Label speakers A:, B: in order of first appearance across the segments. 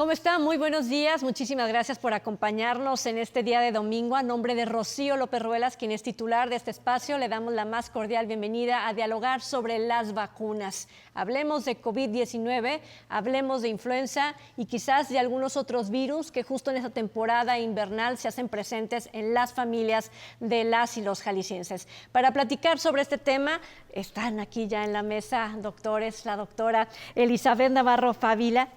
A: ¿Cómo está? Muy buenos días. Muchísimas gracias por acompañarnos en este día de domingo. A nombre de Rocío López Ruelas, quien es titular de este espacio, le damos la más cordial bienvenida a dialogar sobre las vacunas. Hablemos de COVID-19, hablemos de influenza y quizás de algunos otros virus que justo en esta temporada invernal se hacen presentes en las familias de las y los jaliscienses. Para platicar sobre este tema, están aquí ya en la mesa doctores, la doctora Elizabeth Navarro Fávila,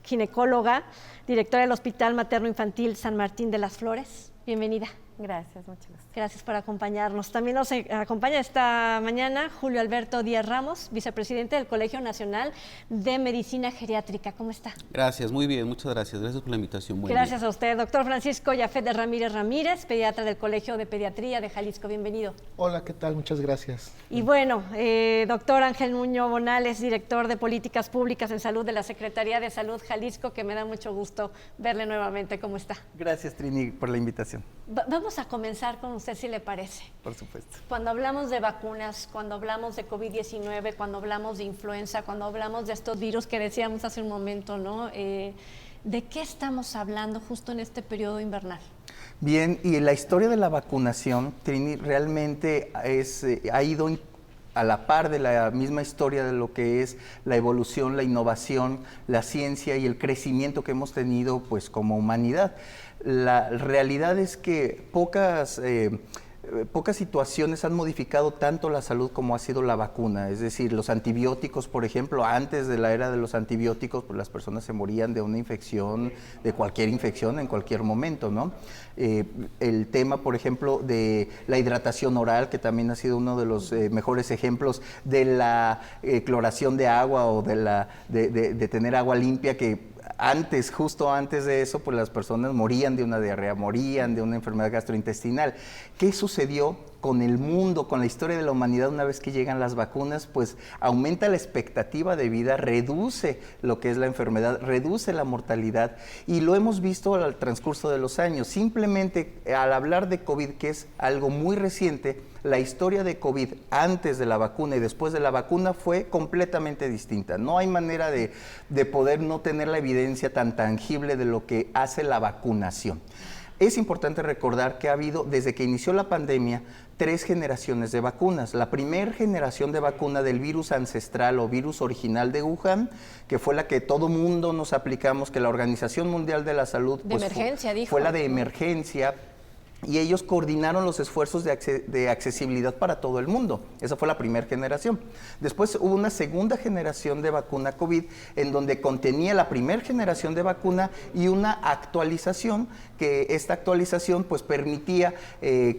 A: ginecóloga, directora del Hospital Materno Infantil San Martín de las Flores. Bienvenida.
B: Gracias, muchas gracias.
A: Gracias por acompañarnos. También nos acompaña esta mañana Julio Alberto Díaz Ramos, vicepresidente del Colegio Nacional de Medicina Geriátrica. ¿Cómo está?
C: Gracias, muy bien, muchas gracias. Gracias por la invitación.
A: Gracias a usted. Doctor Francisco Yafet de Ramírez, pediatra del Colegio de Pediatría de Jalisco. Bienvenido.
D: Hola, ¿qué tal? Muchas gracias.
A: Y bueno, doctor Ángel Muñoz Bonales, director de Políticas Públicas en Salud de la Secretaría de Salud Jalisco, que me da mucho gusto verle nuevamente. ¿Cómo está?
E: Gracias, Trini, por la invitación.
A: Vamos a comenzar con usted, si le parece.
E: Por supuesto.
A: Cuando hablamos de vacunas, cuando hablamos de COVID-19, cuando hablamos de influenza, cuando hablamos de estos virus que decíamos hace un momento, ¿no? ¿De qué estamos hablando justo en este periodo invernal?
E: Bien, y la historia de la vacunación, Trini, realmente ha ido a la par de la misma historia de lo que es la evolución, la innovación, la ciencia y el crecimiento que hemos tenido pues como humanidad. La realidad es que pocas situaciones han modificado tanto la salud como ha sido la vacuna. Es decir, los antibióticos, por ejemplo, antes de la era de los antibióticos, pues las personas se morían de una infección, de cualquier infección en cualquier momento, ¿no? El tema, por ejemplo, de la hidratación oral, que también ha sido uno de los mejores ejemplos de la cloración de agua o de tener agua limpia, que justo antes de eso, pues las personas morían de una diarrea, morían de una enfermedad gastrointestinal. ¿Qué sucedió con el mundo, con la historia de la humanidad una vez que llegan las vacunas? Pues aumenta la expectativa de vida, reduce lo que es la enfermedad, reduce la mortalidad, y lo hemos visto al transcurso de los años. Simplemente al hablar de COVID, que es algo muy reciente, la historia de COVID antes de la vacuna y después de la vacuna fue completamente distinta. No hay manera de poder no tener la evidencia tan tangible de lo que hace la vacunación. Es importante recordar que ha habido, desde que inició la pandemia, 3 generaciones de vacunas. La primera generación de vacuna del virus ancestral o virus original de Wuhan, que fue la que todo mundo nos aplicamos, que la Organización Mundial de la Salud
A: de emergencia, dijo.
E: Fue la de emergencia. Y ellos coordinaron los esfuerzos de accesibilidad para todo el mundo. Esa fue la primera generación. Después hubo una segunda generación de vacuna COVID en donde contenía la primera generación de vacuna y una actualización, que esta actualización pues permitía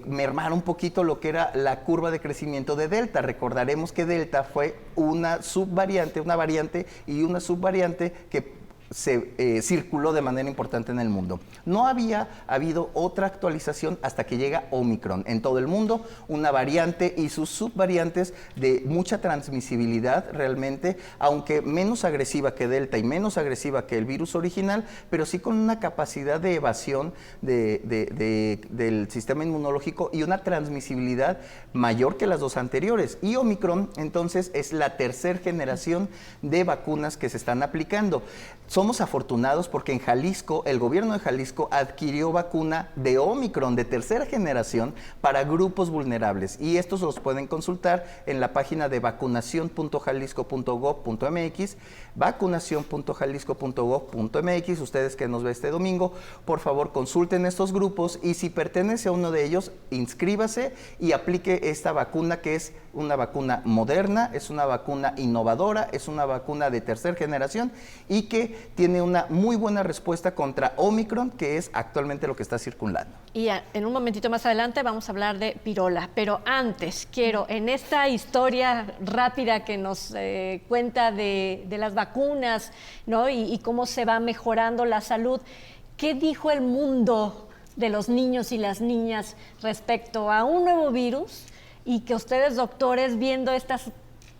E: mermar un poquito lo que era la curva de crecimiento de Delta. Recordaremos que Delta fue una variante y una subvariante que se circuló de manera importante en el mundo. No había habido otra actualización hasta que llega Omicron. En todo el mundo, una variante y sus subvariantes de mucha transmisibilidad realmente, aunque menos agresiva que Delta y menos agresiva que el virus original, pero sí con una capacidad de evasión del sistema inmunológico y una transmisibilidad mayor que las dos anteriores. Y Omicron, entonces, es la tercera generación de vacunas que se están aplicando. Somos afortunados porque en Jalisco, el gobierno de Jalisco adquirió vacuna de Omicron de tercera generación para grupos vulnerables, y estos los pueden consultar en la página de vacunacion.jalisco.gov.mx, vacunacion.jalisco.gov.mx. Ustedes que nos ven este domingo, por favor consulten estos grupos, y si pertenece a uno de ellos, inscríbase y aplique esta vacuna, que es una vacuna moderna, es una vacuna innovadora, es una vacuna de tercera generación y que tiene una muy buena respuesta contra Omicron, que es actualmente lo que está circulando.
A: Y en un momentito más adelante vamos a hablar de virola, pero antes quiero, en esta historia rápida que nos cuenta de las vacunas, ¿no? y cómo se va mejorando la salud, ¿qué dijo el mundo de los niños y las niñas respecto a un nuevo virus? Y que ustedes, doctores, viendo estas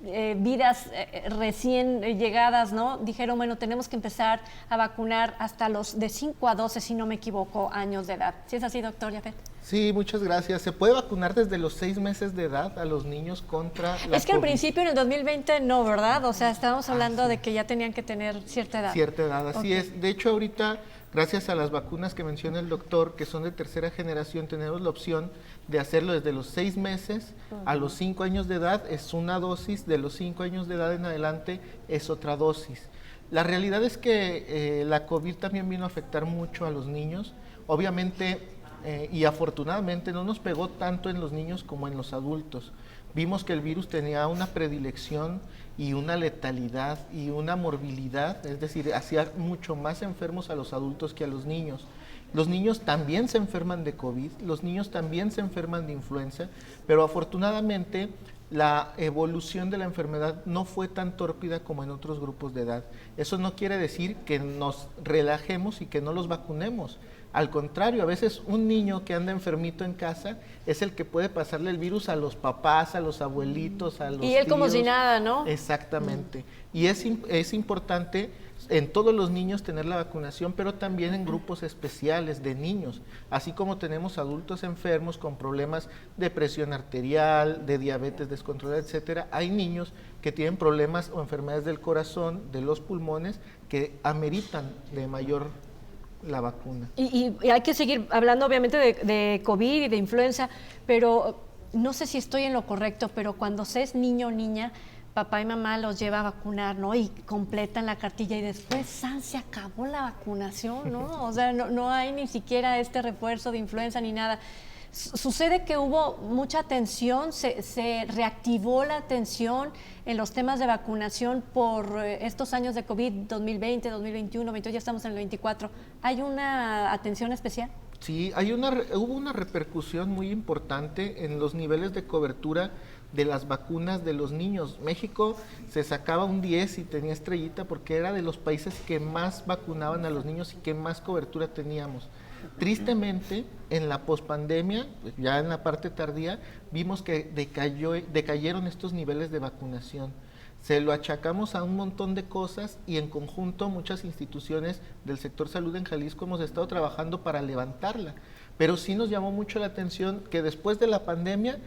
A: vidas recién llegadas, ¿no? Dijeron, bueno, tenemos que empezar a vacunar hasta los de 5 a 12, si no me equivoco, años de edad. ¿Sí es así, doctor Yafet?
D: Sí, muchas gracias. Se puede vacunar desde los 6 meses de edad a los niños contra la
A: Es que al
D: COVID.
A: principio, en el 2020, no, ¿verdad? O sea, estábamos hablando de que ya tenían que tener cierta edad.
D: Cierta edad, así
A: Ok.
D: es. De hecho, ahorita, gracias a las vacunas que menciona el doctor, que son de tercera generación, tenemos la opción de hacerlo desde los 6 meses a los 5 años de edad, es una dosis, de los 5 años de edad en adelante es otra dosis. La realidad es que la COVID también vino a afectar mucho a los niños. Obviamente, y afortunadamente no nos pegó tanto en los niños como en los adultos. Vimos que el virus tenía una predilección y una letalidad y una morbilidad, es decir, hacía mucho más enfermos a los adultos que a los niños. Los niños también se enferman de COVID, los niños también se enferman de influenza, pero afortunadamente la evolución de la enfermedad no fue tan tórpida como en otros grupos de edad. Eso no quiere decir que nos relajemos y que no los vacunemos. Al contrario, a veces un niño que anda enfermito en casa es el que puede pasarle el virus a los papás, a los abuelitos, a los
A: Y él como
D: tíos.
A: si nada, ¿no?
D: Exactamente. Y es importante en todos los niños tener la vacunación, pero también en grupos especiales de niños, así como tenemos adultos enfermos con problemas de presión arterial, de diabetes descontrolada, etcétera. Hay niños que tienen problemas o enfermedades del corazón, de los pulmones, que ameritan de mayor la vacuna.
A: Y hay que seguir hablando obviamente de COVID y de influenza, pero no sé si estoy en lo correcto, pero cuando se es niño o niña, papá y mamá los lleva a vacunar, ¿no? Y completan la cartilla y después se acabó la vacunación, ¿no? O sea, no hay ni siquiera este refuerzo de influenza ni nada. Sucede que hubo mucha atención, se reactivó la atención en los temas de vacunación por estos años de COVID, 2020, 2021, 2022, ya estamos en el 24. ¿Hay una atención especial?
D: Sí, hubo una repercusión muy importante en los niveles de cobertura de las vacunas de los niños. México se sacaba un 10 y tenía estrellita porque era de los países que más vacunaban a los niños y que más cobertura teníamos. Tristemente, en la pospandemia, ya en la parte tardía, vimos que decayeron estos niveles de vacunación. Se lo achacamos a un montón de cosas y en conjunto muchas instituciones del sector salud en Jalisco hemos estado trabajando para levantarla. Pero sí nos llamó mucho la atención que después de la pandemia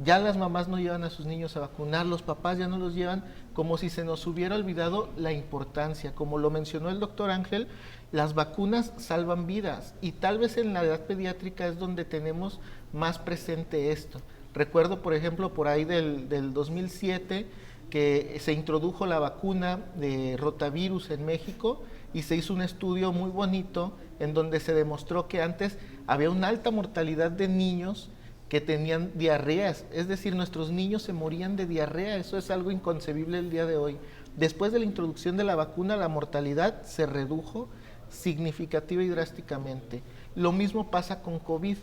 D: ya las mamás no llevan a sus niños a vacunar, los papás ya no los llevan, como si se nos hubiera olvidado la importancia. Como lo mencionó el doctor Ángel, las vacunas salvan vidas y tal vez en la edad pediátrica es donde tenemos más presente esto. Recuerdo, por ejemplo, por ahí del 2007 que se introdujo la vacuna de rotavirus en México y se hizo un estudio muy bonito en donde se demostró que antes había una alta mortalidad de niños que tenían diarreas, es decir, nuestros niños se morían de diarrea, eso es algo inconcebible el día de hoy. Después de la introducción de la vacuna, la mortalidad se redujo significativa y drásticamente. Lo mismo pasa con COVID.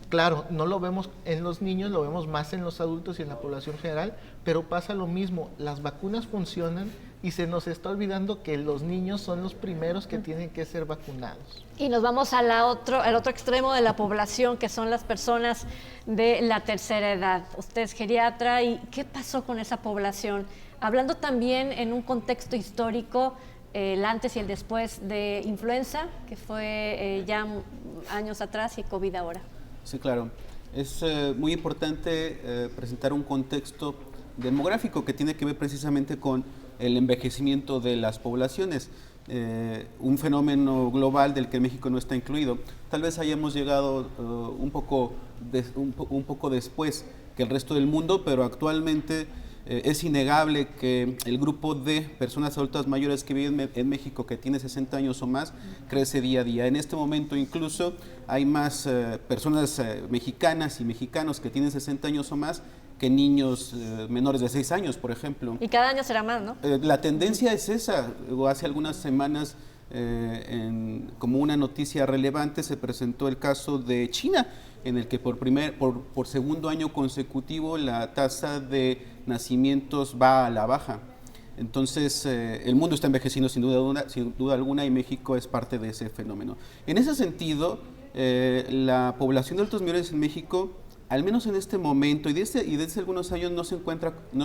D: Claro, no lo vemos en los niños, lo vemos más en los adultos y en la población general, pero pasa lo mismo, las vacunas funcionan y se nos está olvidando que los niños son los primeros que tienen que ser vacunados.
A: Y nos vamos al otro extremo de la población, que son las personas de la tercera edad. Usted es geriatra, ¿y qué pasó con esa población? Hablando también en un contexto histórico, el antes y el después de influenza, que fue ya años atrás, y COVID ahora.
C: Sí, claro. Es muy importante presentar un contexto demográfico que tiene que ver precisamente con el envejecimiento de las poblaciones, un fenómeno global del que México no está incluido. Tal vez hayamos llegado un poco después que el resto del mundo, pero actualmente es innegable que el grupo de personas adultas mayores que viven en México, que tiene 60 años o más, crece día a día. En este momento incluso hay más personas mexicanas y mexicanos que tienen 60 años o más que niños menores de 6 años, por ejemplo.
A: Y cada año será más, ¿no?
C: La tendencia es esa. Hace algunas semanas, como una noticia relevante, se presentó el caso de China, en el que por segundo año consecutivo la tasa de nacimientos va a la baja. Entonces, el mundo está envejeciendo sin duda alguna, y México es parte de ese fenómeno. En ese sentido, la población de adultos mayores en México, al menos en este momento y desde algunos años, no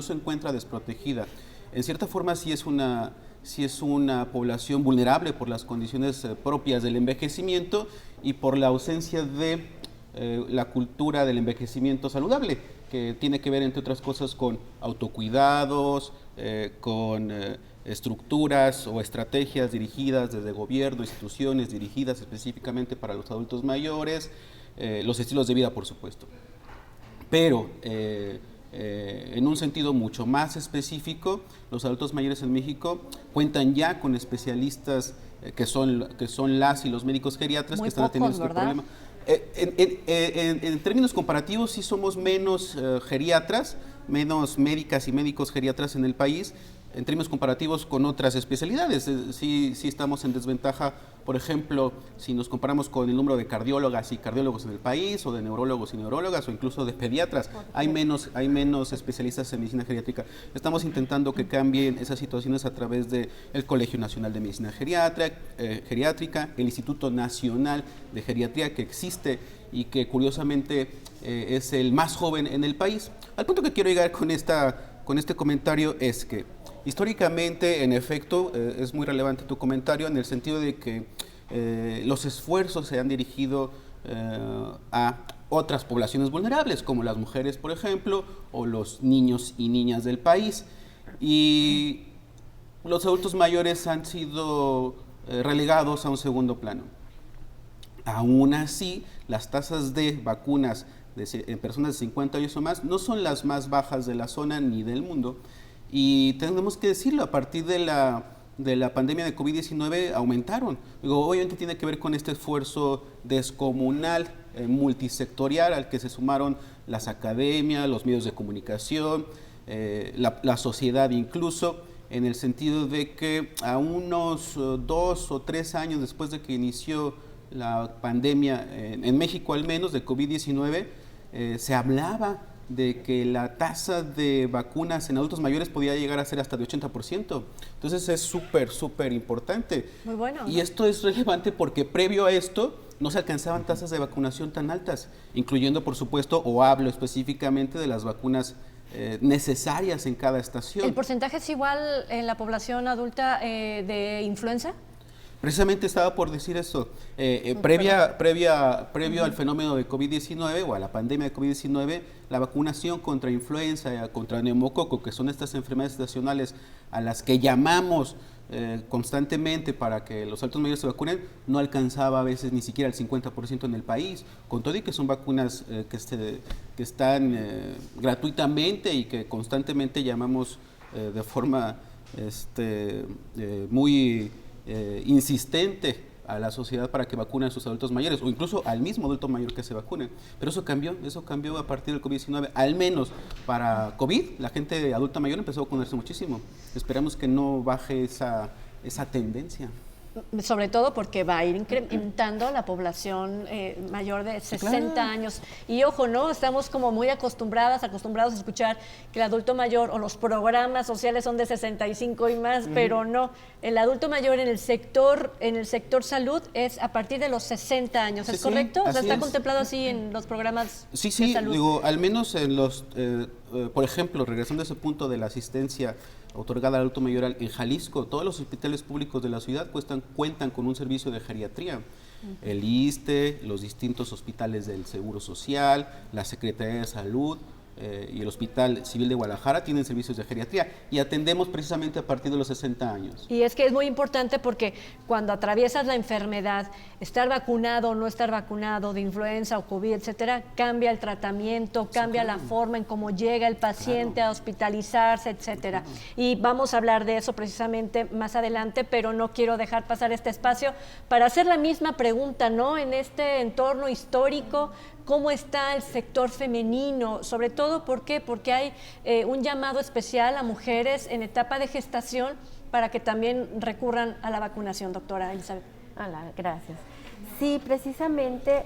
C: se encuentra desprotegida. En cierta forma sí es una población vulnerable por las condiciones propias del envejecimiento y por la ausencia de la cultura del envejecimiento saludable, que tiene que ver, entre otras cosas, con autocuidados, con estructuras o estrategias dirigidas desde gobierno, instituciones dirigidas específicamente para los adultos mayores, los estilos de vida, por supuesto. Pero en un sentido mucho más específico, los adultos mayores en México cuentan ya con especialistas que son las y los médicos geriatras que están atendiendo este problema. En términos comparativos, sí somos menos geriatras, menos médicas y médicos geriatras en el país, en términos comparativos con otras especialidades. Sí estamos en desventaja, por ejemplo, si nos comparamos con el número de cardiólogas y cardiólogos en el país, o de neurólogos y neurólogas, o incluso de pediatras. Hay menos especialistas en medicina geriátrica. Estamos intentando que cambien esas situaciones a través del Colegio Nacional de Medicina Geriátrica, el Instituto Nacional de Geriatría, que existe y que curiosamente es el más joven en el país. Al punto que quiero llegar con este comentario es que históricamente, en efecto, es muy relevante tu comentario en el sentido de que los esfuerzos se han dirigido a otras poblaciones vulnerables, como las mujeres, por ejemplo, o los niños y niñas del país. Y los adultos mayores han sido relegados a un segundo plano. Aún así, las tasas de vacunas en personas de 50 años o más no son las más bajas de la zona ni del mundo. Y tenemos que decirlo, a partir de la pandemia de COVID-19 aumentaron. Obviamente tiene que ver con este esfuerzo descomunal, multisectorial, al que se sumaron las academias, los medios de comunicación, la sociedad incluso, en el sentido de que a unos 2 o 3 años después de que inició la pandemia, en México al menos, de COVID-19, se hablaba de que la tasa de vacunas en adultos mayores podía llegar a ser hasta de 80%. Entonces es súper importante.
A: Muy bueno.
C: Y esto es relevante porque previo a esto no se alcanzaban tasas de vacunación tan altas, incluyendo, por supuesto, o hablo específicamente de las vacunas necesarias en cada estación.
A: ¿El porcentaje es igual en la población adulta de influenza?
C: Precisamente estaba por decir eso. Previo al fenómeno de COVID-19 o a la pandemia de COVID-19, la vacunación contra influenza, contra neumococo, que son estas enfermedades estacionales a las que llamamos constantemente para que los adultos mayores se vacunen, no alcanzaba a veces ni siquiera el 50% en el país, con todo y que son vacunas que están gratuitamente y que constantemente llamamos de forma muy insistente a la sociedad para que vacunen a sus adultos mayores, o incluso al mismo adulto mayor que se vacune. Pero eso cambió a partir del COVID-19, al menos para COVID, la gente adulta mayor empezó a vacunarse muchísimo. Esperamos que no baje esa tendencia.
A: Sobre todo porque va a ir incrementando la población mayor de 60
C: Claro.
A: años. Y ojo, ¿no? Estamos como muy acostumbrados a escuchar que el adulto mayor o los programas sociales son de 65 y más, pero no. El adulto mayor en el sector salud es a partir de los 60 años, ¿es
C: Sí,
A: correcto? O sea,
C: así
A: ¿está
C: es.
A: contemplado así en los programas de
C: Sí,
A: salud?
C: al menos en por ejemplo, regresando a ese punto de la asistencia otorgada al adulto mayor en Jalisco, todos los hospitales públicos de la ciudad cuentan con un servicio de geriatría. El ISSSTE, los distintos hospitales del Seguro Social, la Secretaría de Salud y el Hospital Civil de Guadalajara tienen servicios de geriatría y atendemos precisamente a partir de los 60 años.
A: Y es que es muy importante porque cuando atraviesas la enfermedad, estar vacunado o no estar vacunado de influenza o COVID, etcétera, cambia el tratamiento, cambia la forma en cómo llega el paciente a hospitalizarse, etcétera. Y vamos a hablar de eso precisamente más adelante, pero no quiero dejar pasar este espacio para hacer la misma pregunta, ¿no? En este entorno histórico, ¿cómo está el sector femenino? Sobre todo, ¿por qué? Porque hay un llamado especial a mujeres en etapa de gestación para que también recurran a la vacunación, doctora Elizabeth.
B: Hola, gracias. Sí, precisamente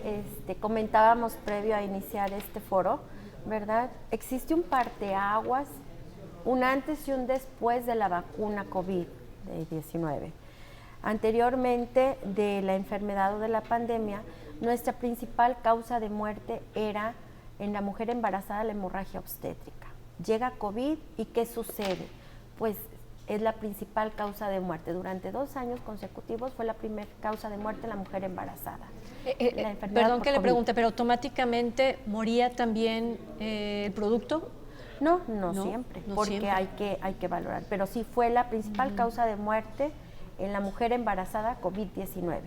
B: comentábamos previo a iniciar este foro, ¿verdad? Existe un parteaguas, un antes y un después de la vacuna COVID-19. Anteriormente de la enfermedad o de la pandemia, nuestra principal causa de muerte era en la mujer embarazada la hemorragia obstétrica. Llega COVID y ¿qué sucede? Pues es la principal causa de muerte. Durante 2 años consecutivos fue la primera causa de muerte en la mujer embarazada. La enfermedad
A: Perdón
B: por
A: que le
B: COVID.
A: pregunte, pero automáticamente moría también el producto.
B: No
A: No,
B: siempre,
A: no
B: porque
A: siempre.
B: hay que valorar. Pero sí fue la principal causa de muerte en la mujer embarazada COVID-19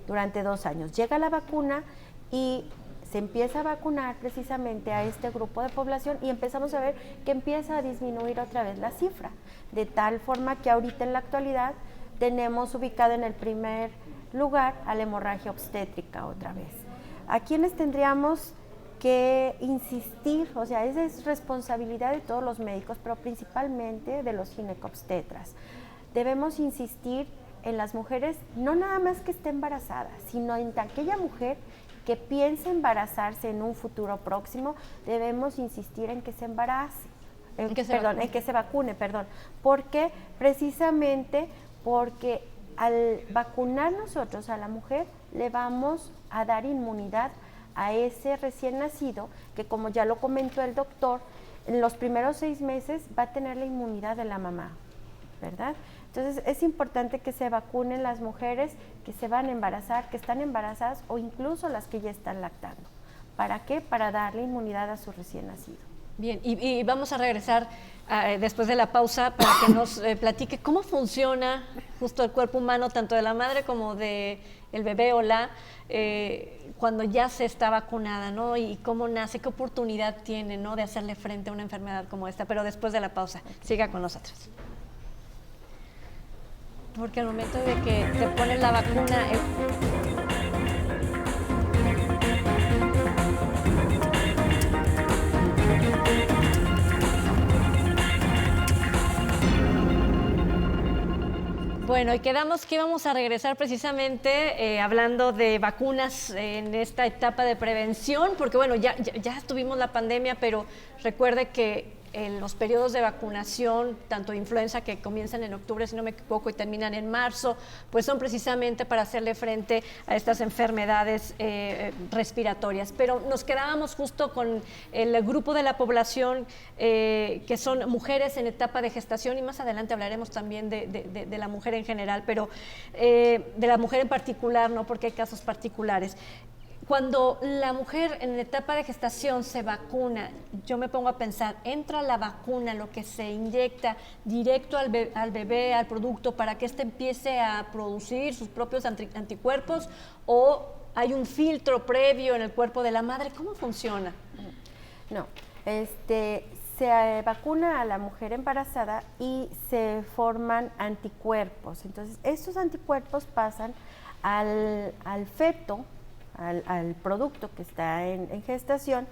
B: durante 2 años. Llega la vacuna y se empieza a vacunar precisamente a este grupo de población y empezamos a ver que empieza a disminuir otra vez la cifra, de tal forma que ahorita en la actualidad tenemos ubicado en el primer lugar a la hemorragia obstétrica otra vez. ¿A quiénes tendríamos que insistir? O sea, esa es responsabilidad de todos los médicos, pero principalmente de los ginecobstetras. Debemos insistir en las mujeres, no nada más que esté embarazada, sino en aquella mujer que piense embarazarse en un futuro próximo. Debemos insistir en que se embarace, en que se vacune, porque precisamente porque al vacunar nosotros a la mujer le vamos a dar inmunidad a ese recién nacido que, como ya lo comentó el doctor, en los primeros 6 meses va a tener la inmunidad de la mamá, ¿verdad? Entonces es importante que se vacunen las mujeres que se van a embarazar, que están embarazadas o incluso las que ya están lactando. ¿Para qué? Para darle inmunidad a su recién nacido.
A: Bien, y vamos a regresar después de la pausa para que nos platique cómo funciona justo el cuerpo humano, tanto de la madre como del bebé o cuando ya se está vacunada, ¿no? Y cómo nace, qué oportunidad tiene, ¿no?, de hacerle frente a una enfermedad como esta. Pero después de la pausa, siga con nosotros. Porque al momento de que te ponen la vacuna... Bueno, y quedamos que íbamos a regresar precisamente hablando de vacunas en esta etapa de prevención, porque bueno, ya tuvimos la pandemia, pero recuerde que en los periodos de vacunación, tanto de influenza que comienzan en octubre, si no me equivoco, y terminan en marzo, pues son precisamente para hacerle frente a estas enfermedades respiratorias. Pero nos quedábamos justo con el grupo de la población que son mujeres en etapa de gestación, y más adelante hablaremos también de la mujer en general, pero de la mujer en particular, ¿no?, porque hay casos particulares. Cuando la mujer en etapa de gestación se vacuna, yo me pongo a pensar, ¿entra la vacuna, lo que se inyecta, directo al bebé, al producto, para que éste empiece a producir sus propios anticuerpos, o hay un filtro previo en el cuerpo de la madre? ¿Cómo funciona?
B: No, se vacuna a la mujer embarazada y se forman anticuerpos. Entonces, estos anticuerpos pasan al feto, al producto que está en gestación,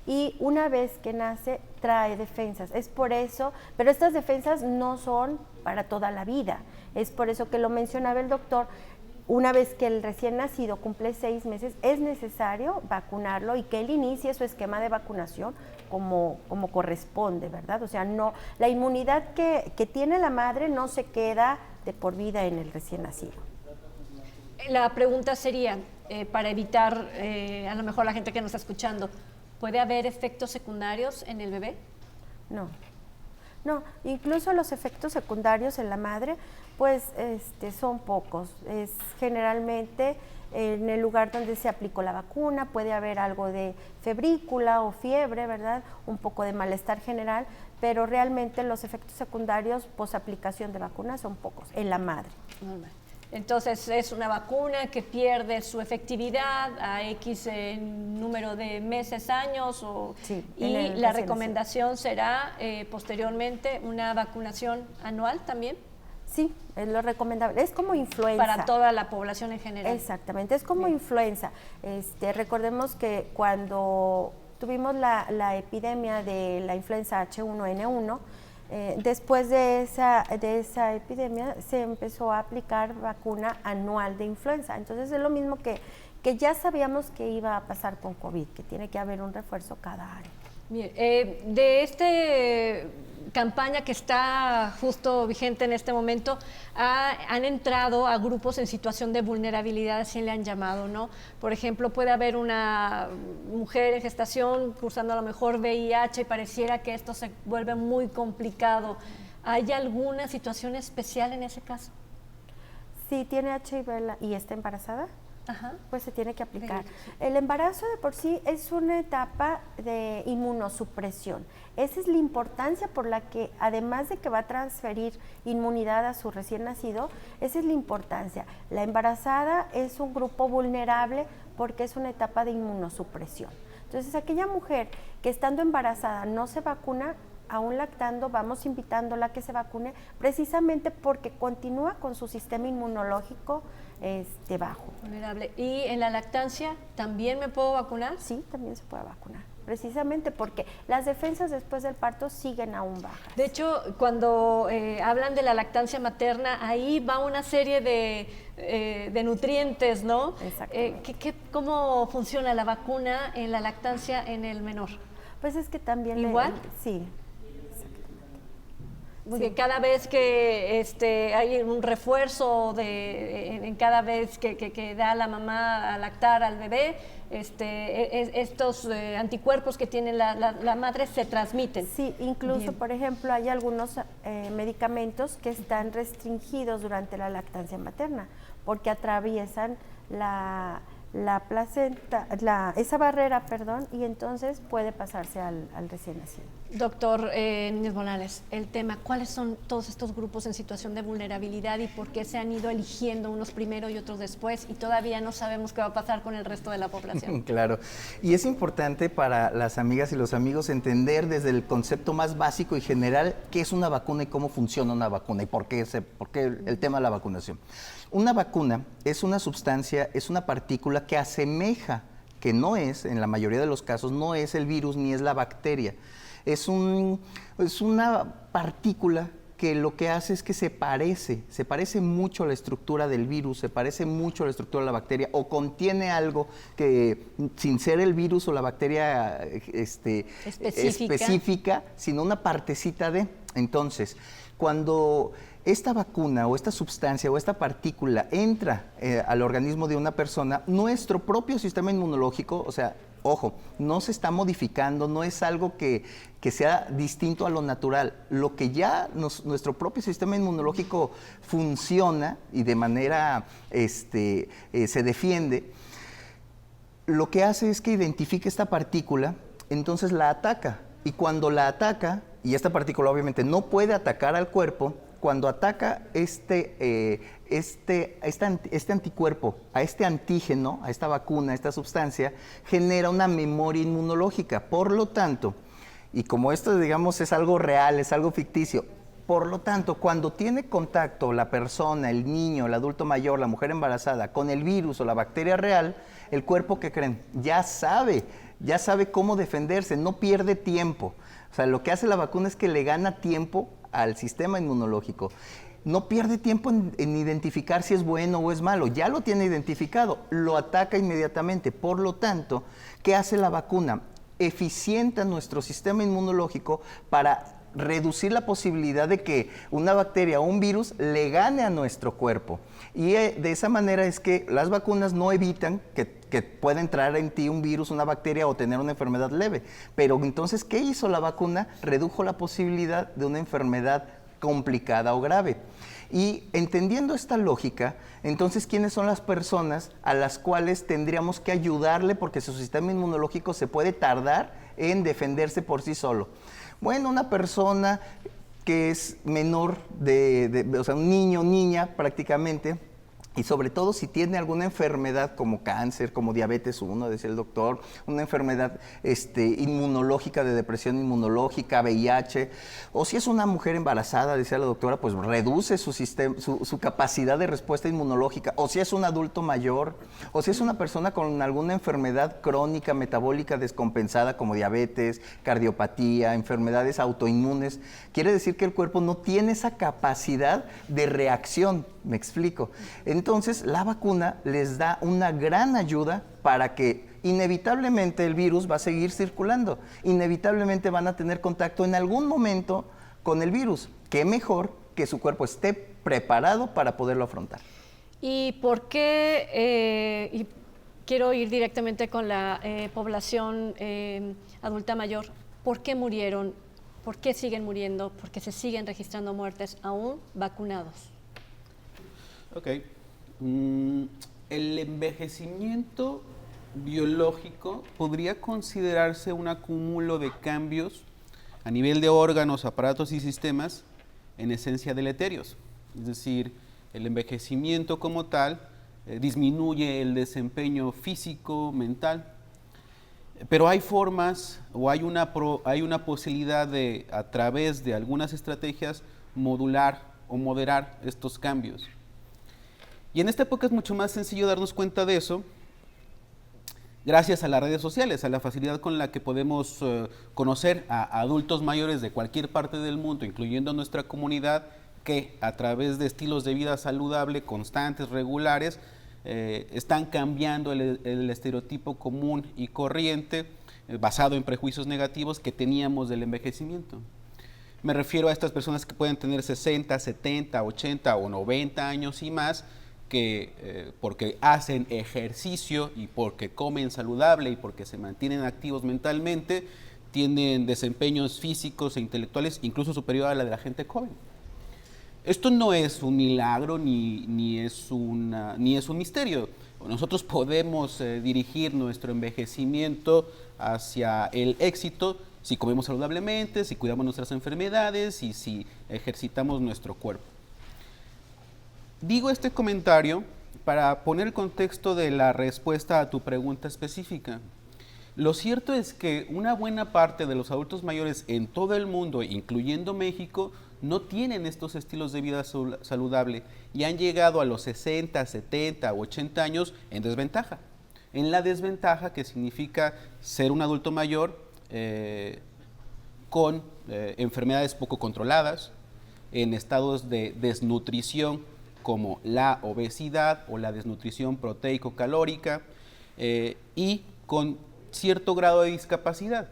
B: y una vez que nace trae defensas. Es por eso, pero estas defensas no son para toda la vida. Es por eso que lo mencionaba el doctor, una vez que el recién nacido cumple 6 meses, es necesario vacunarlo y que él inicie su esquema de vacunación como corresponde, ¿verdad? O sea, no, la inmunidad que tiene la madre no se queda de por vida en el recién nacido.
A: La pregunta sería, para evitar, a lo mejor la gente que nos está escuchando, ¿puede haber efectos secundarios en el bebé?
B: No, incluso los efectos secundarios en la madre, pues son pocos. Es generalmente en el lugar donde se aplicó la vacuna, puede haber algo de febrícula o fiebre, ¿verdad? Un poco de malestar general, pero realmente los efectos secundarios posaplicación de vacuna son pocos en la madre.
A: Entonces es una vacuna que pierde su efectividad a X número de meses, años,
B: sí,
A: y la recomendación será posteriormente una vacunación anual también.
B: Sí, es lo recomendable. Es como influenza.
A: Para toda la población en general.
B: Exactamente, es como influenza. Recordemos que cuando tuvimos la epidemia de la influenza H1N1, después de esa epidemia se empezó a aplicar vacuna anual de influenza. Entonces es lo mismo que ya sabíamos que iba a pasar con COVID, que tiene que haber un refuerzo cada año.
A: Bien, de esta campaña que está justo vigente en este momento, han entrado a grupos en situación de vulnerabilidad, así le han llamado, ¿no? Por ejemplo, puede haber una mujer en gestación cursando a lo mejor VIH y pareciera que esto se vuelve muy complicado ¿Hay alguna situación especial en ese caso?
B: Si tiene HIV y está embarazada,
A: Ajá.
B: pues se tiene que aplicar. El embarazo de por sí es una etapa de inmunosupresión. Esa es la importancia por la que, además de que va a transferir inmunidad a su recién nacido, esa es la importancia. La embarazada es un grupo vulnerable porque es una etapa de inmunosupresión. Entonces, aquella mujer que estando embarazada no se vacuna, aún lactando, vamos invitándola a que se vacune, precisamente porque continúa con su sistema inmunológico bajo.
A: Vulnerable. ¿Y en la lactancia también me puedo vacunar?
B: Sí, también se puede vacunar, precisamente porque las defensas después del parto siguen aún bajas.
A: De hecho, cuando hablan de la lactancia materna, ahí va una serie de nutrientes, ¿no?
B: Exactamente.
A: ¿Cómo funciona la vacuna en la lactancia en el menor?
B: Pues es que también...
A: ¿Igual?
B: Sí.
A: Porque
B: Sí.
A: cada vez que hay un refuerzo en cada vez que da la mamá a lactar al bebé, estos anticuerpos que tiene la madre se transmiten.
B: Sí, incluso,
A: Bien.
B: por ejemplo, hay algunos medicamentos que están restringidos durante la lactancia materna, porque atraviesan la placenta, esa barrera, perdón, y entonces puede pasarse al recién nacido.
A: Doctor Núñez Morales, el tema, ¿cuáles son todos estos grupos en situación de vulnerabilidad y por qué se han ido eligiendo unos primero y otros después y todavía no sabemos qué va a pasar con el resto de la población?
E: Claro, y es importante para las amigas y los amigos entender desde el concepto más básico y general qué es una vacuna y cómo funciona una vacuna y por qué el tema de la vacunación. Una vacuna es una sustancia, es una partícula que asemeja, que no es, en la mayoría de los casos, no es el virus ni es la bacteria. Es una partícula que lo que hace es que se parece mucho a la estructura del virus, se parece mucho a la estructura de la bacteria o contiene algo que sin ser el virus o la bacteria específica, sino una partecita de. Entonces, cuando esta vacuna o esta sustancia o esta partícula entra al organismo de una persona, nuestro propio sistema inmunológico, o sea, ojo, no se está modificando, no es algo que sea distinto a lo natural. Lo que ya nuestro propio sistema inmunológico funciona y de manera se defiende, lo que hace es que identifique esta partícula, entonces la ataca. Y cuando la ataca, y esta partícula obviamente no puede atacar al cuerpo, cuando ataca este anticuerpo, a este antígeno, a esta vacuna, a esta sustancia, genera una memoria inmunológica. Por lo tanto, y como esto, digamos, es algo real, es algo ficticio, por lo tanto, cuando tiene contacto la persona, el niño, el adulto mayor, la mujer embarazada, con el virus o la bacteria real, el cuerpo, ¿qué creen? Ya sabe cómo defenderse, no pierde tiempo. O sea, lo que hace la vacuna es que le gana tiempo al sistema inmunológico. No pierde tiempo en identificar si es bueno o es malo, ya lo tiene identificado, lo ataca inmediatamente. Por lo tanto, ¿qué hace la vacuna? Eficienta nuestro sistema inmunológico para reducir la posibilidad de que una bacteria o un virus le gane a nuestro cuerpo. Y de esa manera es que las vacunas no evitan que pueda entrar en ti un virus, una bacteria o tener una enfermedad leve. Pero entonces, ¿qué hizo la vacuna? Redujo la posibilidad de una enfermedad complicada o grave. Y entendiendo esta lógica, entonces, ¿quiénes son las personas a las cuales tendríamos que ayudarle porque su sistema inmunológico se puede tardar en defenderse por sí solo? Bueno, una persona que es menor o sea, un niño, niña prácticamente, y sobre todo si tiene alguna enfermedad como cáncer, como diabetes 1, decía el doctor, una enfermedad inmunológica, de depresión inmunológica, VIH, o si es una mujer embarazada, decía la doctora, pues reduce su capacidad de respuesta inmunológica, o si es un adulto mayor, o si es una persona con alguna enfermedad crónica, metabólica descompensada, como diabetes, cardiopatía, enfermedades autoinmunes, quiere decir que el cuerpo no tiene esa capacidad de reacción. Me explico. Entonces, la vacuna les da una gran ayuda para que inevitablemente el virus va a seguir circulando. Inevitablemente van a tener contacto en algún momento con el virus. Qué mejor que su cuerpo esté preparado para poderlo afrontar.
A: ¿Y por qué? Y quiero ir directamente con la población adulta mayor. ¿Por qué murieron ¿Por qué siguen muriendo? ¿Por qué se siguen registrando muertes aún vacunados?
C: Ok. El envejecimiento biológico podría considerarse un acúmulo de cambios a nivel de órganos, aparatos y sistemas en esencia deleterios. Es decir, el envejecimiento como tal disminuye el desempeño físico, mental, pero hay formas o hay una posibilidad de, a través de algunas estrategias, modular o moderar estos cambios. Y en esta época es mucho más sencillo darnos cuenta de eso gracias a las redes sociales, a la facilidad con la que podemos conocer a adultos mayores de cualquier parte del mundo, incluyendo nuestra comunidad, que a través de estilos de vida saludable, constantes, regulares, están cambiando el estereotipo común y corriente basado en prejuicios negativos que teníamos del envejecimiento. Me refiero a estas personas que pueden tener 60, 70, 80 o 90 años y más, que porque hacen ejercicio y porque comen saludable y porque se mantienen activos mentalmente, tienen desempeños físicos e intelectuales incluso superior a la de la gente joven. Esto no es un milagro ni es un misterio. Nosotros podemos dirigir nuestro envejecimiento hacia el éxito si comemos saludablemente, si cuidamos nuestras enfermedades y si ejercitamos nuestro cuerpo. Digo este comentario para poner el contexto de la respuesta a tu pregunta específica. Lo cierto es que una buena parte de los adultos mayores en todo el mundo, incluyendo México, no tienen estos estilos de vida saludable y han llegado a los 60, 70, 80 años en desventaja. En la desventaja, que significa ser un adulto mayor con enfermedades poco controladas, en estados de desnutrición como la obesidad o la desnutrición proteico-calórica y con cierto grado de discapacidad.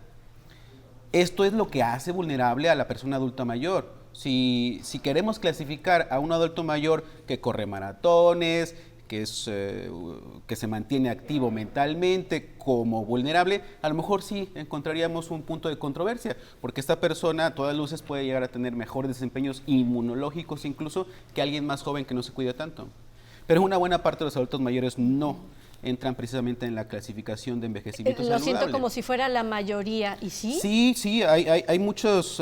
C: Esto es lo que hace vulnerable a la persona adulta mayor. Si queremos clasificar a un adulto mayor que corre maratones, que se mantiene activo mentalmente como vulnerable, a lo mejor sí encontraríamos un punto de controversia, porque esta persona a todas luces puede llegar a tener mejores desempeños inmunológicos incluso que alguien más joven que no se cuida tanto. Pero una buena parte de los adultos mayores no entran precisamente en la clasificación de envejecimiento saludable.
A: Lo siento como si fuera la mayoría, ¿y sí?
C: Sí, hay muchos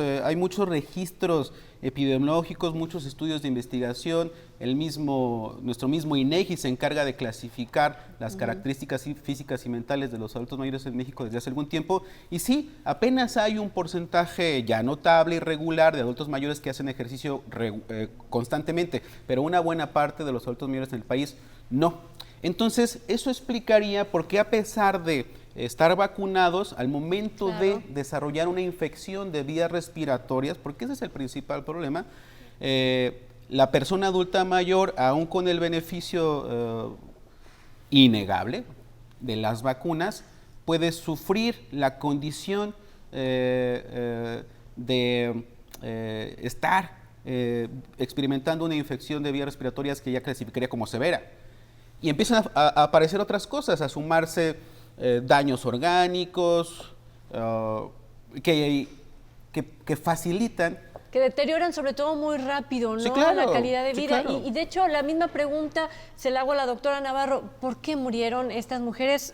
C: registros epidemiológicos, muchos estudios de investigación. Nuestro mismo INEGI se encarga de clasificar las características físicas y mentales de los adultos mayores en México desde hace algún tiempo. Y sí, apenas hay un porcentaje ya notable y regular de adultos mayores que hacen ejercicio constantemente, pero una buena parte de los adultos mayores en el país no. Entonces, eso explicaría por qué, a pesar de estar vacunados, al momento de desarrollar una infección de vías respiratorias, porque ese es el principal problema, la persona adulta mayor, aún con el beneficio innegable de las vacunas, puede sufrir la condición de estar experimentando una infección de vías respiratorias que ya clasificaría como severa. Y empiezan a aparecer otras cosas, a sumarse daños orgánicos que facilitan.
A: Que deterioran sobre todo muy rápido, ¿no?
C: Sí, claro,
A: la calidad de vida.
C: Claro.
A: Y de hecho, la misma pregunta se la hago a la doctora Navarro. ¿Por qué murieron estas mujeres,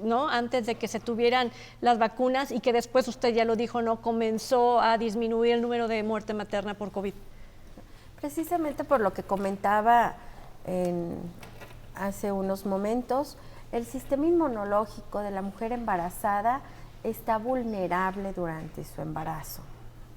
A: ¿no?, antes de que se tuvieran las vacunas y que después, usted ya lo dijo, ¿no?, comenzó a disminuir el número de muerte materna por COVID?
B: Precisamente por lo que comentaba hace unos momentos, el sistema inmunológico de la mujer embarazada está vulnerable durante su embarazo,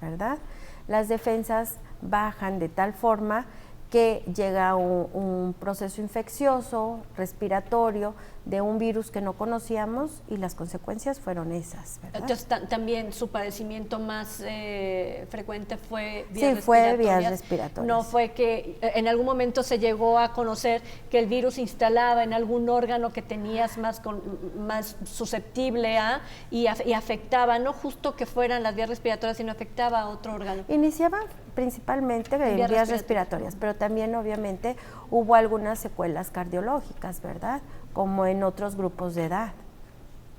B: ¿verdad? Las defensas bajan de tal forma que llega un proceso infeccioso, respiratorio, de un virus que no conocíamos y las consecuencias fueron esas, ¿verdad?
A: Entonces, también su padecimiento más frecuente fue vías respiratorias.
B: Sí, fue vías respiratorias.
A: No fue que en algún momento se llegó a conocer que el virus se instalaba en algún órgano que tenías más susceptible a y afectaba, no justo que fueran las vías respiratorias, sino afectaba a otro órgano.
B: Iniciaba principalmente en vías respiratorias, pero también obviamente hubo algunas secuelas cardiológicas, ¿verdad?, como en otros grupos de edad.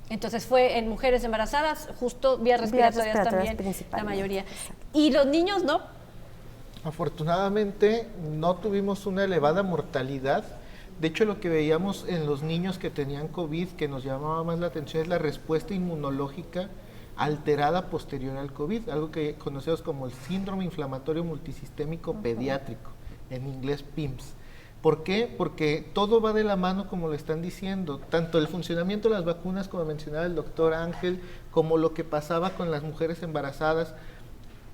A: Entonces fue en mujeres embarazadas, justo vías respiratorias también, la mayoría. Y los niños, ¿no?
D: Afortunadamente no tuvimos una elevada mortalidad. De hecho, lo que veíamos en los niños que tenían COVID, que nos llamaba más la atención, es la respuesta inmunológica alterada posterior al COVID, algo que conocemos como el síndrome inflamatorio multisistémico pediátrico, en inglés PIMS. ¿Por qué? Porque todo va de la mano, como lo están diciendo, tanto el funcionamiento de las vacunas, como mencionaba el doctor Ángel, como lo que pasaba con las mujeres embarazadas.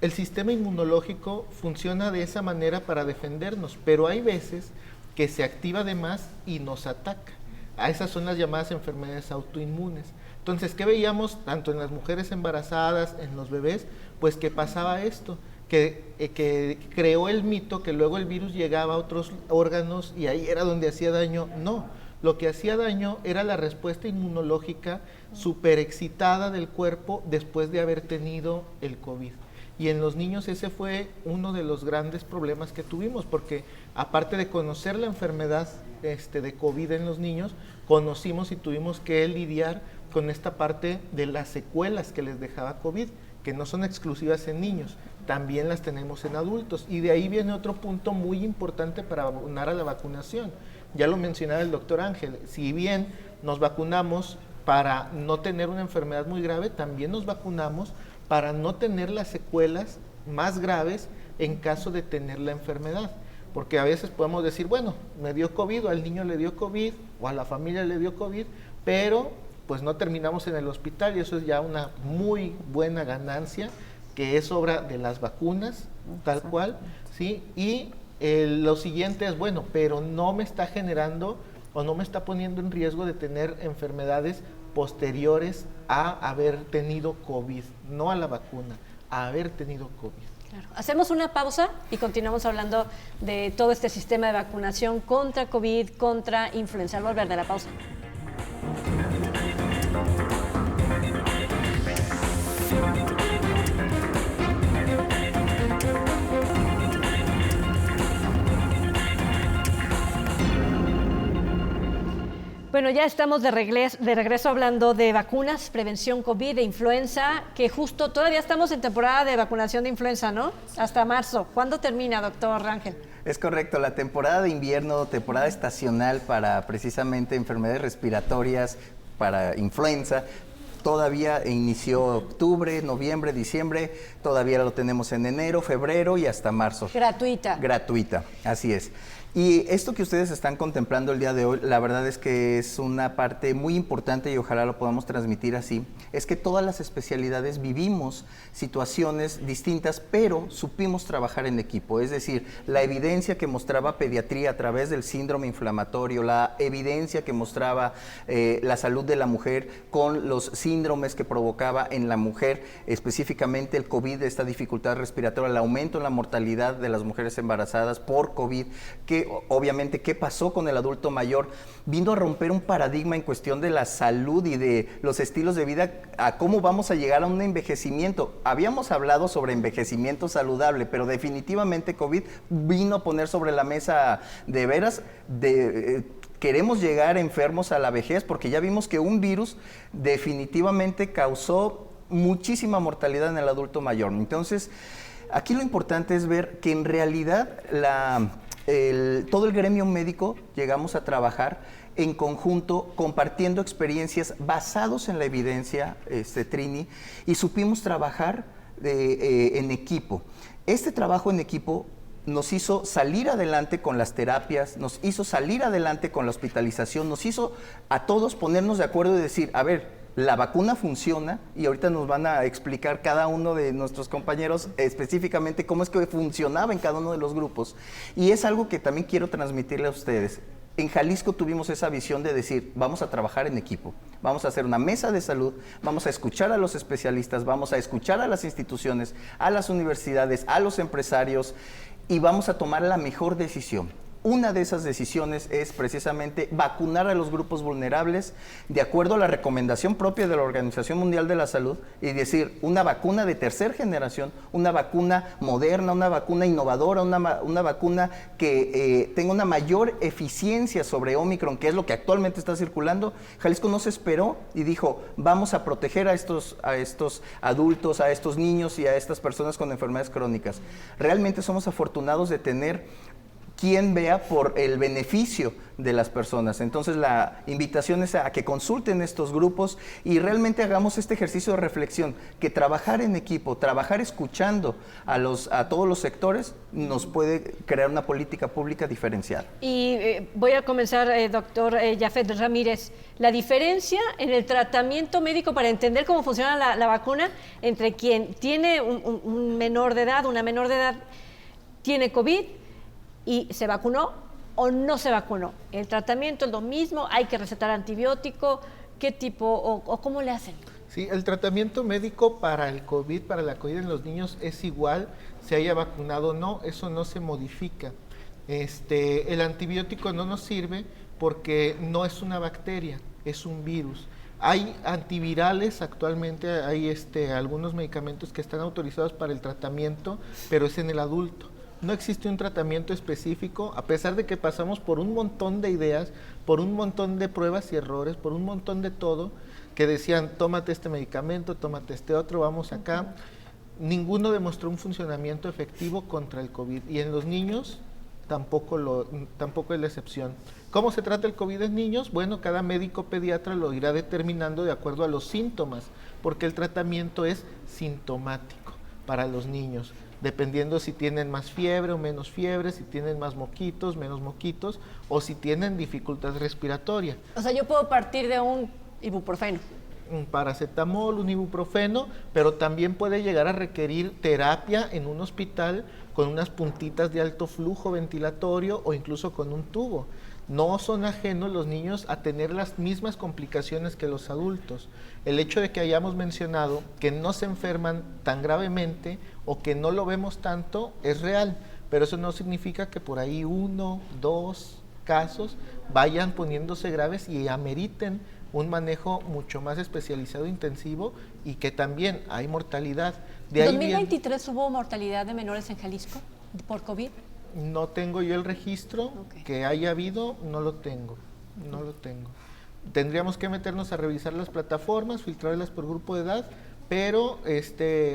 D: El sistema inmunológico funciona de esa manera para defendernos, pero hay veces que se activa de más y nos ataca. A esas son las llamadas enfermedades autoinmunes. Entonces, ¿qué veíamos tanto en las mujeres embarazadas, en los bebés? Pues que pasaba esto, que creó el mito que luego el virus llegaba a otros órganos y ahí era donde hacía daño. No, lo que hacía daño era la respuesta inmunológica superexcitada del cuerpo después de haber tenido el COVID. Y en los niños ese fue uno de los grandes problemas que tuvimos, porque aparte de conocer la enfermedad de COVID en los niños, conocimos y tuvimos que lidiar con esta parte de las secuelas que les dejaba COVID, que no son exclusivas en niños, también las tenemos en adultos. Y de ahí viene otro punto muy importante para abonar a la vacunación. Ya lo mencionaba el doctor Ángel, si bien nos vacunamos para no tener una enfermedad muy grave, también nos vacunamos para no tener las secuelas más graves en caso de tener la enfermedad. Porque a veces podemos decir, bueno, me dio COVID, o al niño le dio COVID, o a la familia le dio COVID, pero pues no terminamos en el hospital, y eso es ya una muy buena ganancia, que es obra de las vacunas, tal cual, ¿sí? Y lo siguiente es, bueno, pero no me está generando o no me está poniendo en riesgo de tener enfermedades posteriores a haber tenido COVID, no a la vacuna, a haber tenido COVID.
A: Claro. Hacemos una pausa y continuamos hablando de todo este sistema de vacunación contra COVID, contra influenza. Al volver de la pausa. Bueno, ya estamos de regreso hablando de vacunas, prevención COVID, de influenza, que justo todavía estamos en temporada de vacunación de influenza, ¿no? Hasta marzo. ¿Cuándo termina, doctor Ángel?
E: Es correcto, la temporada de invierno, temporada estacional para precisamente enfermedades respiratorias, para influenza, todavía inició octubre, noviembre, diciembre, todavía lo tenemos en enero, febrero y hasta marzo.
A: Gratuita.
E: Gratuita, así es. Y esto que ustedes están contemplando el día de hoy, la verdad es que es una parte muy importante y ojalá lo podamos transmitir así, es que todas las especialidades vivimos situaciones distintas, pero supimos trabajar en equipo. Es decir, la evidencia que mostraba pediatría a través del síndrome inflamatorio, la evidencia que mostraba la salud de la mujer con los síndromes que provocaba en la mujer, específicamente el COVID, esta dificultad respiratoria, el aumento en la mortalidad de las mujeres embarazadas por COVID, que obviamente qué pasó con el adulto mayor, vino a romper un paradigma en cuestión de la salud y de los estilos de vida, a cómo vamos a llegar a un envejecimiento. Habíamos hablado sobre envejecimiento saludable, pero definitivamente COVID vino a poner sobre la mesa de veras queremos llegar enfermos a la vejez, porque ya vimos que un virus definitivamente causó muchísima mortalidad en el adulto mayor. Entonces, aquí lo importante es ver que en realidad todo el gremio médico llegamos a trabajar en conjunto, compartiendo experiencias basados en la evidencia, Trini, y supimos trabajar en equipo. Este trabajo en equipo nos hizo salir adelante con las terapias, nos hizo salir adelante con la hospitalización, nos hizo a todos ponernos de acuerdo y decir, a ver, la vacuna funciona, y ahorita nos van a explicar cada uno de nuestros compañeros específicamente cómo es que funcionaba en cada uno de los grupos. Y es algo que también quiero transmitirle a ustedes. En Jalisco tuvimos esa visión de decir, vamos a trabajar en equipo, vamos a hacer una mesa de salud, vamos a escuchar a los especialistas, vamos a escuchar a las instituciones, a las universidades, a los empresarios, y vamos a tomar la mejor decisión. Una de esas decisiones es precisamente vacunar a los grupos vulnerables de acuerdo a la recomendación propia de la Organización Mundial de la Salud y decir una vacuna de tercera generación, una vacuna moderna, una vacuna innovadora, una vacuna que tenga una mayor eficiencia sobre Omicron, que es lo que actualmente está circulando. Jalisco no se esperó y dijo, vamos a proteger a estos adultos, a estos niños y a estas personas con enfermedades crónicas. Realmente somos afortunados de tener quien vea por el beneficio de las personas. Entonces la invitación es a que consulten estos grupos y realmente hagamos este ejercicio de reflexión, que trabajar en equipo, trabajar escuchando a todos los sectores nos puede crear una política pública diferenciada.
A: Y voy a comenzar, doctor Jafet Ramírez, la diferencia en el tratamiento médico para entender cómo funciona la vacuna entre quien tiene un menor de edad, una menor de edad, tiene COVID y se vacunó o no se vacunó. ¿El tratamiento es lo mismo? ¿Hay que recetar antibiótico? ¿Qué tipo o cómo le hacen?
D: Sí, el tratamiento médico para el COVID, para la COVID en los niños es igual, se haya vacunado o no, eso no se modifica. El antibiótico no nos sirve porque no es una bacteria, es un virus. Hay antivirales actualmente, hay algunos medicamentos que están autorizados para el tratamiento, pero es en el adulto. No existe un tratamiento específico, a pesar de que pasamos por un montón de ideas, por un montón de pruebas y errores, por un montón de todo, que decían, tómate este medicamento, tómate este otro, vamos acá. Ninguno demostró un funcionamiento efectivo contra el COVID. Y en los niños tampoco es la excepción. ¿Cómo se trata el COVID en niños? Bueno, cada médico pediatra lo irá determinando de acuerdo a los síntomas, porque el tratamiento es sintomático para los niños, dependiendo si tienen más fiebre o menos fiebre, si tienen más moquitos, menos moquitos, o si tienen dificultad respiratoria.
A: O sea, yo puedo partir de un ibuprofeno.
D: Un paracetamol, un ibuprofeno, pero también puede llegar a requerir terapia en un hospital con unas puntitas de alto flujo ventilatorio o incluso con un tubo. No son ajenos los niños a tener las mismas complicaciones que los adultos. El hecho de que hayamos mencionado que no se enferman tan gravemente o que no lo vemos tanto es real, pero eso no significa que por ahí 1, 2 casos vayan poniéndose graves y ameriten un manejo mucho más especializado, intensivo, y que también hay mortalidad.
A: ¿En 2023 hubo mortalidad de menores en Jalisco por COVID?
D: No tengo yo el registro,
A: Okay.
D: Que haya habido, no lo tengo. Tendríamos que meternos a revisar las plataformas, filtrarlas por grupo de edad, pero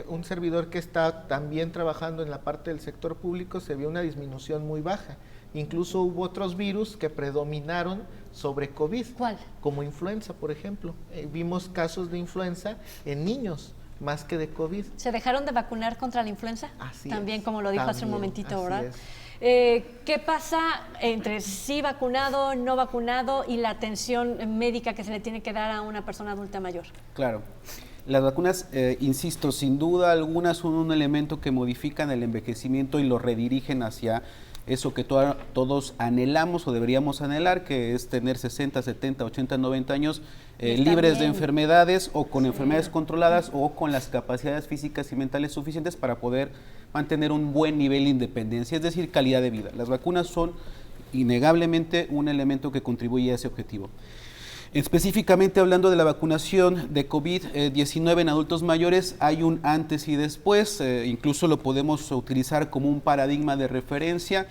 D: un servidor que está también trabajando en la parte del sector público se vio una disminución muy baja. Incluso hubo otros virus que predominaron sobre COVID.
A: ¿Cuál?
D: Como influenza, por ejemplo. Vimos casos de influenza en niños, más que de COVID.
A: ¿Se dejaron de vacunar contra la influenza?
D: Así
A: también,
D: es,
A: como lo dijo hace un
D: también,
A: momentito,
D: así
A: ¿verdad?
D: es.
A: ¿Qué pasa entre sí vacunado, no vacunado y la atención médica que se le tiene que dar a una persona adulta mayor?
C: Claro. Las vacunas, insisto, sin duda alguna son un elemento que modifican el envejecimiento y lo redirigen hacia eso que todos anhelamos o deberíamos anhelar, que es tener 60, 70, 80, 90 años libres
A: bien.
C: de enfermedades o con enfermedades controladas o con las capacidades físicas y mentales suficientes para poder mantener un buen nivel de independencia, es decir, calidad de vida. Las vacunas son innegablemente un elemento que contribuye a ese objetivo. Específicamente hablando de la vacunación de COVID-19 en adultos mayores, hay un antes y después, incluso lo podemos utilizar como un paradigma de referencia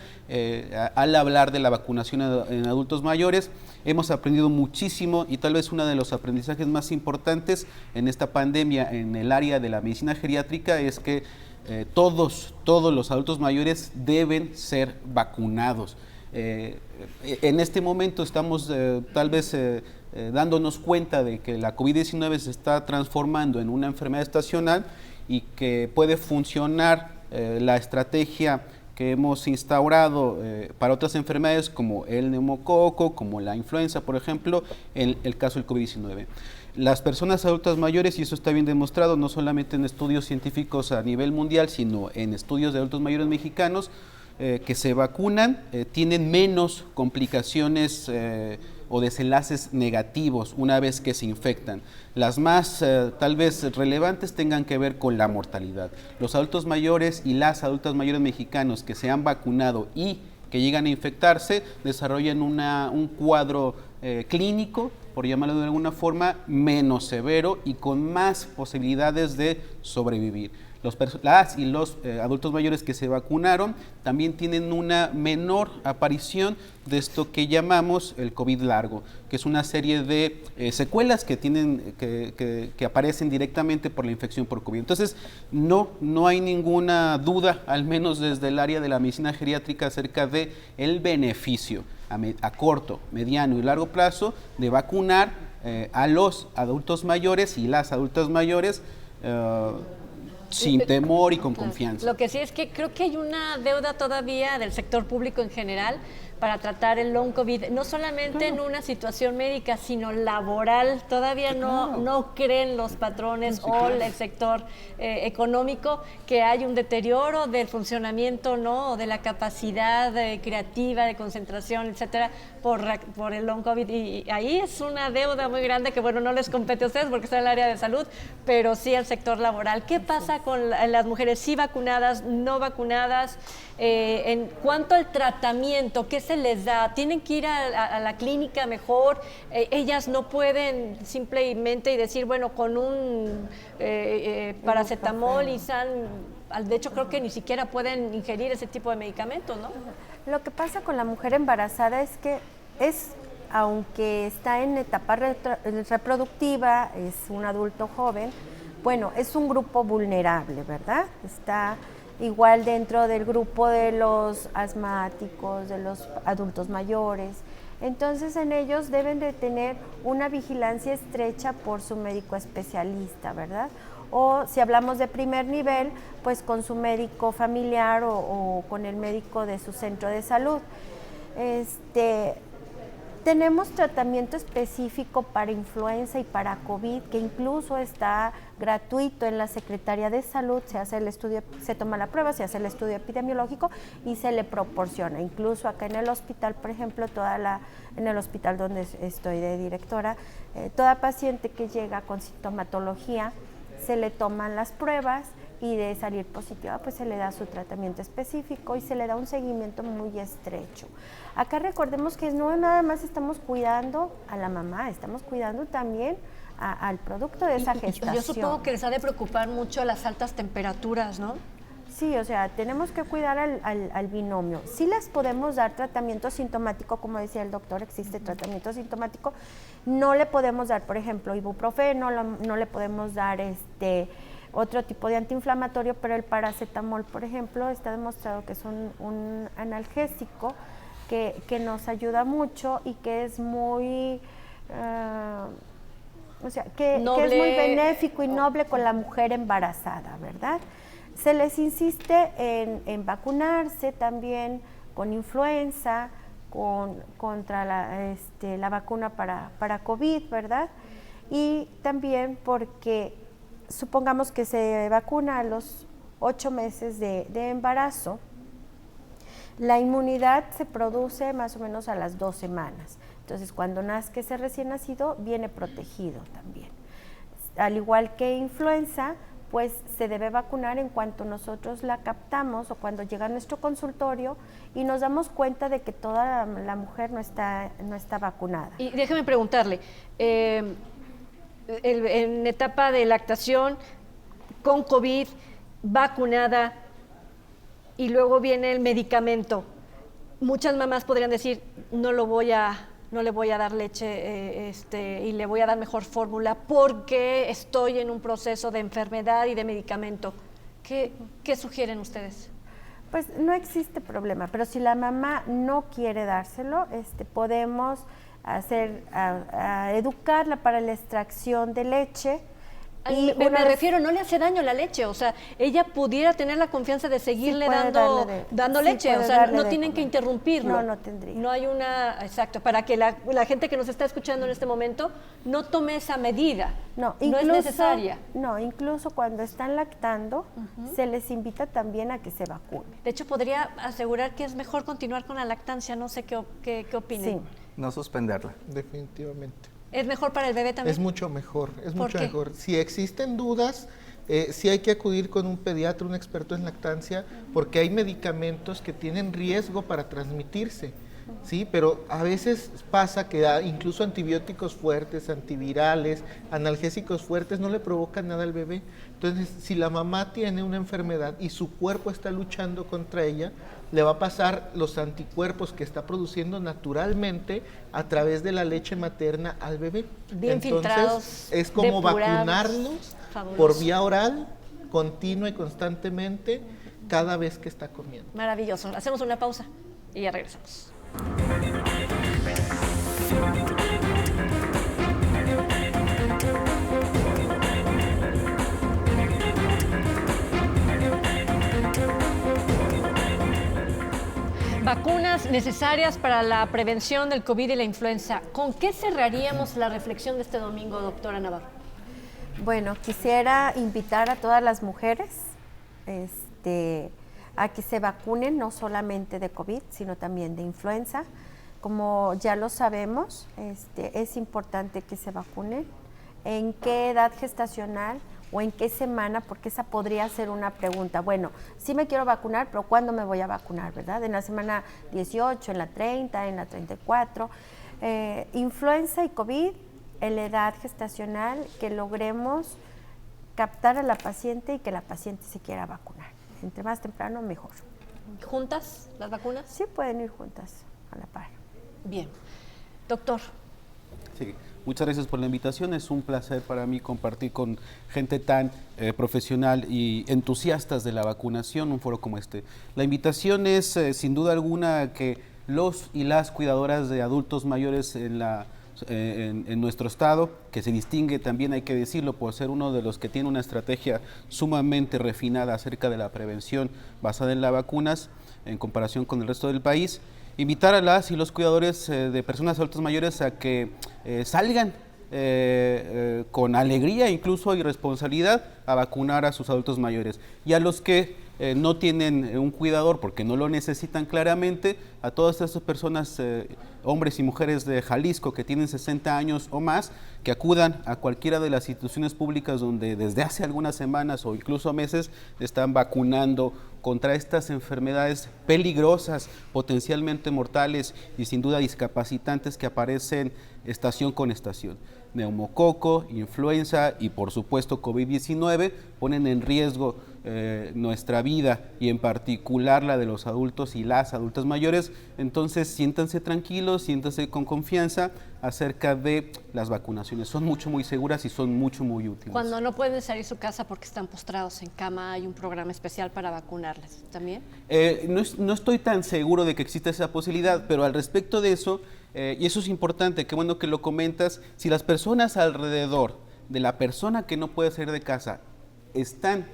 C: al hablar de la vacunación en adultos mayores. Hemos aprendido muchísimo y tal vez uno de los aprendizajes más importantes en esta pandemia en el área de la medicina geriátrica es que todos los adultos mayores deben ser vacunados. En este momento estamos tal vez dándonos cuenta de que la COVID-19 se está transformando en una enfermedad estacional y que puede funcionar la estrategia que hemos instaurado para otras enfermedades como el neumococo, como la influenza, por ejemplo, en el caso del COVID-19. Las personas adultas mayores, y eso está bien demostrado, no solamente en estudios científicos a nivel mundial, sino en estudios de adultos mayores mexicanos, que se vacunan, tienen menos complicaciones o desenlaces negativos una vez que se infectan. Las más tal vez relevantes tengan que ver con la mortalidad. Los adultos mayores y las adultas mayores mexicanos que se han vacunado y que llegan a infectarse desarrollan un cuadro clínico, por llamarlo de alguna forma, menos severo y con más posibilidades de sobrevivir. Las y los adultos mayores que se vacunaron también tienen una menor aparición de esto que llamamos el COVID largo, que es una serie de secuelas que aparecen directamente por la infección por COVID. Entonces, no hay ninguna duda, al menos desde el área de la medicina geriátrica, acerca de el beneficio a corto, mediano y largo plazo de vacunar a los adultos mayores y las adultas mayores sin temor y con confianza.
A: Lo que sí es que creo que hay una deuda todavía del sector público en general para tratar el long COVID, no solamente en una situación médica, sino laboral. Todavía no creen los patrones o el sector económico que hay un deterioro del funcionamiento, ¿no?, o de la capacidad creativa, de concentración, etcétera, por el long COVID. Y ahí es una deuda muy grande que, bueno, no les compete a ustedes porque están en el área de salud, pero sí al sector laboral. ¿Qué pasa con las mujeres sí vacunadas, no vacunadas? En cuanto al tratamiento, ¿qué se les da? ¿Tienen que ir a la clínica mejor? Ellas no pueden simplemente decir, bueno, con un paracetamol y de hecho creo que ni siquiera pueden ingerir ese tipo de medicamentos, ¿no?
B: Lo que pasa con la mujer embarazada es que aunque está en etapa reproductiva, es un adulto joven, bueno, es un grupo vulnerable, ¿verdad? Está igual dentro del grupo de los asmáticos, de los adultos mayores. Entonces, en ellos deben de tener una vigilancia estrecha por su médico especialista, ¿verdad? O si hablamos de primer nivel, pues con su médico familiar o con el médico de su centro de salud. Tenemos tratamiento específico para influenza y para COVID, que incluso está gratuito en la Secretaría de Salud. Se hace el estudio, se toma la prueba, se hace el estudio epidemiológico y se le proporciona. Incluso acá en el hospital, por ejemplo, en el hospital donde estoy de directora, toda paciente que llega con sintomatología, se le toman las pruebas y de salir positiva, pues se le da su tratamiento específico y se le da un seguimiento muy estrecho. Acá recordemos que no nada más estamos cuidando a la mamá, estamos cuidando también al producto de esa gestación.
A: Yo supongo que les ha de preocupar mucho las altas temperaturas, ¿no?
B: Sí, o sea, tenemos que cuidar al binomio. Sí les podemos dar tratamiento sintomático, como decía el doctor, existe tratamiento sintomático. No le podemos dar, por ejemplo, ibuprofeno, no le podemos dar otro tipo de antiinflamatorio, pero el paracetamol, por ejemplo, está demostrado que es un analgésico que nos ayuda mucho y que es muy, que es muy benéfico y noble con la mujer embarazada, ¿verdad? Se les insiste en vacunarse también con influenza, contra la vacuna para COVID, ¿verdad? Y también porque supongamos que se vacuna a los 8 meses de embarazo, la inmunidad se produce más o menos a las 2 semanas. Entonces, cuando nazca ese recién nacido, viene protegido también. Al igual que influenza, pues se debe vacunar en cuanto nosotros la captamos o cuando llega a nuestro consultorio y nos damos cuenta de que toda la mujer no está vacunada.
A: Y déjeme preguntarle, en etapa de lactación, con COVID, vacunada, y luego viene el medicamento. Muchas mamás podrían decir, no le voy a dar leche y le voy a dar mejor fórmula porque estoy en un proceso de enfermedad y de medicamento. ¿Qué sugieren ustedes?
B: Pues no existe problema, pero si la mamá no quiere dárselo, podemos educarla para la extracción de leche.
A: Y me refiero, no le hace daño la leche, o sea, ella pudiera tener la confianza de seguirle dando leche, o sea, no tienen que interrumpirlo.
B: No tendría.
A: No hay exacto, para que la gente que nos está escuchando en este momento no tome esa medida, no es necesaria.
B: No, incluso cuando están lactando, se les invita también a que se vacunen.
A: De hecho, podría asegurar que es mejor continuar con la lactancia, no sé qué opinen.
B: Sí.
E: No suspenderla.
D: Definitivamente.
A: ¿Es mejor para el bebé también?
D: Es mucho mejor, es mucho mejor. Si existen dudas sí hay que acudir con un pediatra, un experto en lactancia, porque hay medicamentos que tienen riesgo para transmitirse. Sí, pero a veces pasa que incluso antibióticos fuertes, antivirales, analgésicos fuertes no le provocan nada al bebé. Entonces, si la mamá tiene una enfermedad y su cuerpo está luchando contra ella, le va a pasar los anticuerpos que está produciendo naturalmente a través de la leche materna al bebé.
A: Bien
D: Entonces,
A: filtrados,
D: es como
A: depurados.
D: vacunarlos
A: Fabuloso.
D: por vía oral, continua y constantemente, cada vez que está comiendo.
A: Maravilloso. Hacemos una pausa y ya regresamos. Vacunas necesarias para la prevención del COVID y la influenza. ¿Con qué cerraríamos la reflexión de este domingo, doctora Navarro?
B: Bueno, quisiera invitar a todas las mujeres a que se vacunen, no solamente de COVID, sino también de influenza. Como ya lo sabemos, es importante que se vacunen. ¿En qué edad gestacional o en qué semana? Porque esa podría ser una pregunta. Bueno, sí me quiero vacunar, pero ¿cuándo me voy a vacunar, verdad? ¿En la semana 18, en la 30, en la 34? Influenza y COVID, en la edad gestacional, que logremos captar a la paciente y que la paciente se quiera vacunar. Entre más temprano, mejor.
A: ¿Juntas las vacunas?
B: Sí pueden ir juntas a la par.
A: Bien. Doctor.
C: Sí, muchas gracias por la invitación. Es un placer para mí compartir con gente tan profesional y entusiastas de la vacunación un foro como este. La invitación es, sin duda alguna, que los y las cuidadoras de adultos mayores en nuestro estado, que se distingue también, hay que decirlo, por ser uno de los que tiene una estrategia sumamente refinada acerca de la prevención basada en las vacunas en comparación con el resto del país, invitar a las y los cuidadores de personas adultas mayores a que salgan con alegría incluso y responsabilidad a vacunar a sus adultos mayores, y a los que no tienen un cuidador porque no lo necesitan claramente, a todas estas personas, hombres y mujeres de Jalisco que tienen 60 años o más, que acudan a cualquiera de las instituciones públicas donde desde hace algunas semanas o incluso meses están vacunando contra estas enfermedades peligrosas, potencialmente mortales y sin duda discapacitantes que aparecen estación con estación. Neumococo, influenza y por supuesto COVID-19 ponen en riesgo nuestra vida y en particular la de los adultos y las adultas mayores. Entonces siéntanse tranquilos, siéntanse con confianza acerca de las vacunaciones. Son muy seguras y son muy útiles.
A: Cuando no pueden salir de su casa porque están postrados en cama, hay un programa especial para vacunarles también.
C: No estoy tan seguro de que exista esa posibilidad, pero al respecto de eso, y eso es importante, qué bueno que lo comentas, si las personas alrededor de la persona que no puede salir de casa están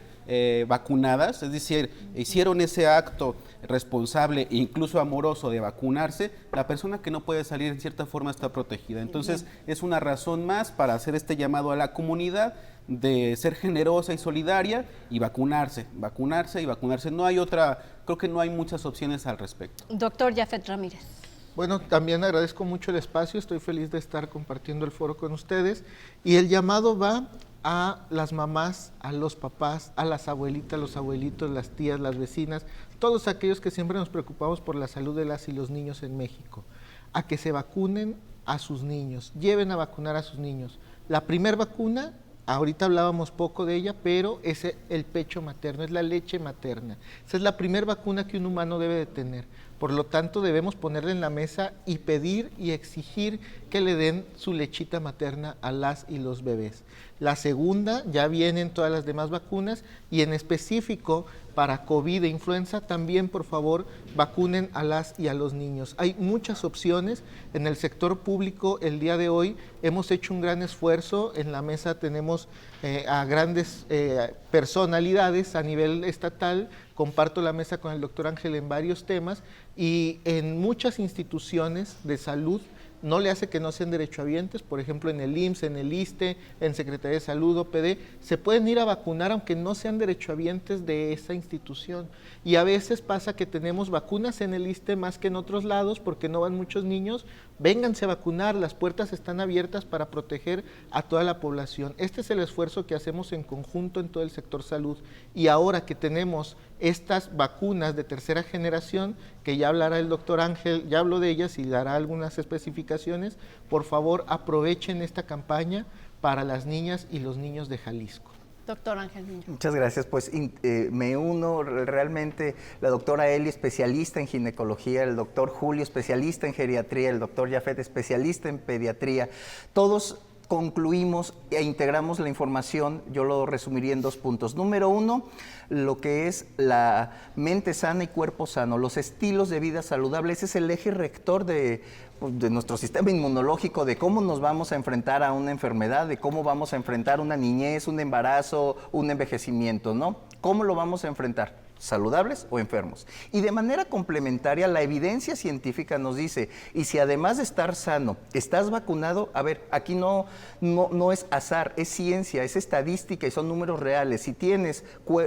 C: vacunadas, es decir, hicieron ese acto responsable e incluso amoroso de vacunarse, la persona que no puede salir en cierta forma está protegida. Entonces es una razón más para hacer este llamado a la comunidad de ser generosa y solidaria y vacunarse. No hay otra, creo que no hay muchas opciones al respecto.
A: Doctor Yafet Ramírez.
D: Bueno, también agradezco mucho el espacio, estoy feliz de estar compartiendo el foro con ustedes, y el llamado va a las mamás, a los papás, a las abuelitas, los abuelitos, las tías, las vecinas, todos aquellos que siempre nos preocupamos por la salud de las y los niños en México, a que se vacunen a sus niños, lleven a vacunar a sus niños. La primera vacuna, ahorita hablábamos poco de ella, pero es el pecho materno, es la leche materna. Esa es la primera vacuna que un humano debe de tener. Por lo tanto, debemos ponerle en la mesa y pedir y exigir que le den su lechita materna a las y los bebés. La segunda, ya vienen todas las demás vacunas, y en específico para COVID e influenza, también por favor vacunen a las y a los niños. Hay muchas opciones en el sector público. El día de hoy hemos hecho un gran esfuerzo. En la mesa tenemos a grandes personalidades a nivel estatal. Comparto la mesa con el doctor Ángel en varios temas, y en muchas instituciones de salud no le hace que no sean derechohabientes. Por ejemplo, en el IMSS, en el ISSSTE, en Secretaría de Salud, OPD, se pueden ir a vacunar aunque no sean derechohabientes de esa institución. Y a veces pasa que tenemos vacunas en el ISSSTE más que en otros lados porque no van muchos niños. Vénganse a vacunar, las puertas están abiertas para proteger a toda la población. Este es el esfuerzo que hacemos en conjunto en todo el sector salud. Y ahora que tenemos estas vacunas de tercera generación, que ya hablará el doctor Ángel, ya habló de ellas y dará algunas especificaciones, por favor aprovechen esta campaña para las niñas y los niños de Jalisco.
A: Doctor Ángel Niño.
E: Muchas gracias. Pues me uno realmente, la doctora Eli, especialista en ginecología, el doctor Julio, especialista en geriatría, el doctor Jafet, especialista en pediatría. Todos concluimos e integramos la información, yo lo resumiría en 2 puntos. Número 1, lo que es la mente sana y cuerpo sano, los estilos de vida saludable, ese es el eje rector de nuestro sistema inmunológico, de cómo nos vamos a enfrentar a una enfermedad, de cómo vamos a enfrentar una niñez, un embarazo, un envejecimiento, ¿no? ¿Cómo lo vamos a enfrentar? ¿Saludables o enfermos? Y de manera complementaria, la evidencia científica nos dice, y si además de estar sano, estás vacunado, a ver, aquí no es azar, es ciencia, es estadística y son números reales. Si tienes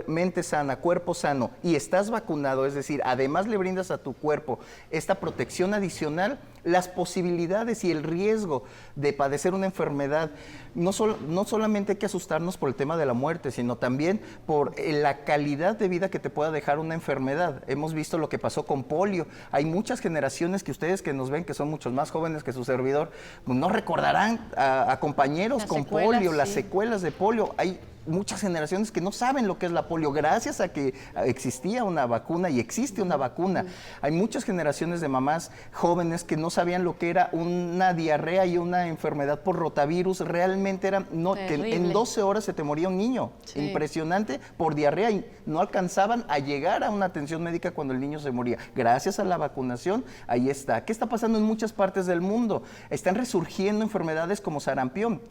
E: mente sana, cuerpo sano y estás vacunado, es decir, además le brindas a tu cuerpo esta protección adicional, las posibilidades y el riesgo de padecer una enfermedad, no solamente hay que asustarnos por el tema de la muerte, sino también por la calidad de vida que te pueda dejar una enfermedad. Hemos visto lo que pasó con polio. Hay muchas generaciones que ustedes que nos ven, que son muchos más jóvenes que su servidor, no recordarán a compañeros
A: Las
E: con
A: secuelas,
E: polio, las
A: sí.
E: secuelas de polio. Hay muchas generaciones que no saben lo que es la polio, gracias a que existía una vacuna y existe una vacuna. Hay muchas generaciones de mamás jóvenes que no sabían lo que era una diarrea y una enfermedad por rotavirus. Realmente era, que en 12 horas se te moría un niño.
A: Sí.
E: Impresionante por diarrea y no alcanzaban a llegar a una atención médica cuando el niño se moría. Gracias a la vacunación, ahí está. ¿Qué está pasando en muchas partes del mundo? Están resurgiendo enfermedades como sarampión.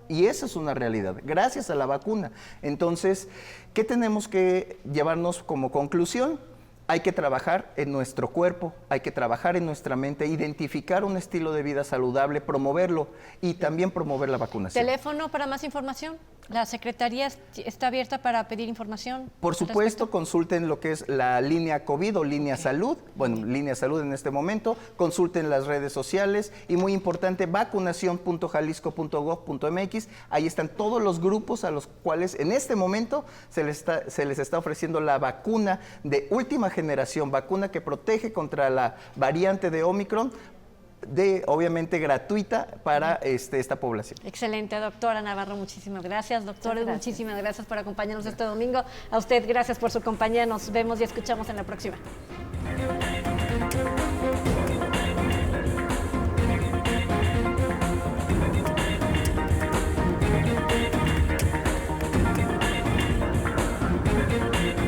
E: Y esa es una realidad, gracias a la vacuna. Entonces, ¿qué tenemos que llevarnos como conclusión? Hay que trabajar en nuestro cuerpo, hay que trabajar en nuestra mente, identificar un estilo de vida saludable, promoverlo y también promover la vacunación.
A: ¿Teléfono para más información? ¿La Secretaría está abierta para pedir información?
E: Por supuesto, consulten lo que es la línea COVID o línea salud, bueno, línea salud en este momento, consulten las redes sociales y muy importante, vacunacion.jalisco.gov.mx, ahí están todos los grupos a los cuales en este momento se les está ofreciendo la vacuna de última generación, vacuna que protege contra la variante de Omicron, obviamente gratuita para esta población.
A: Excelente, doctora Navarro, muchísimas gracias. Doctores,
B: Gracias.
A: muchísimas gracias por acompañarnos este domingo. A usted, gracias por su compañía. Nos vemos y escuchamos en la próxima.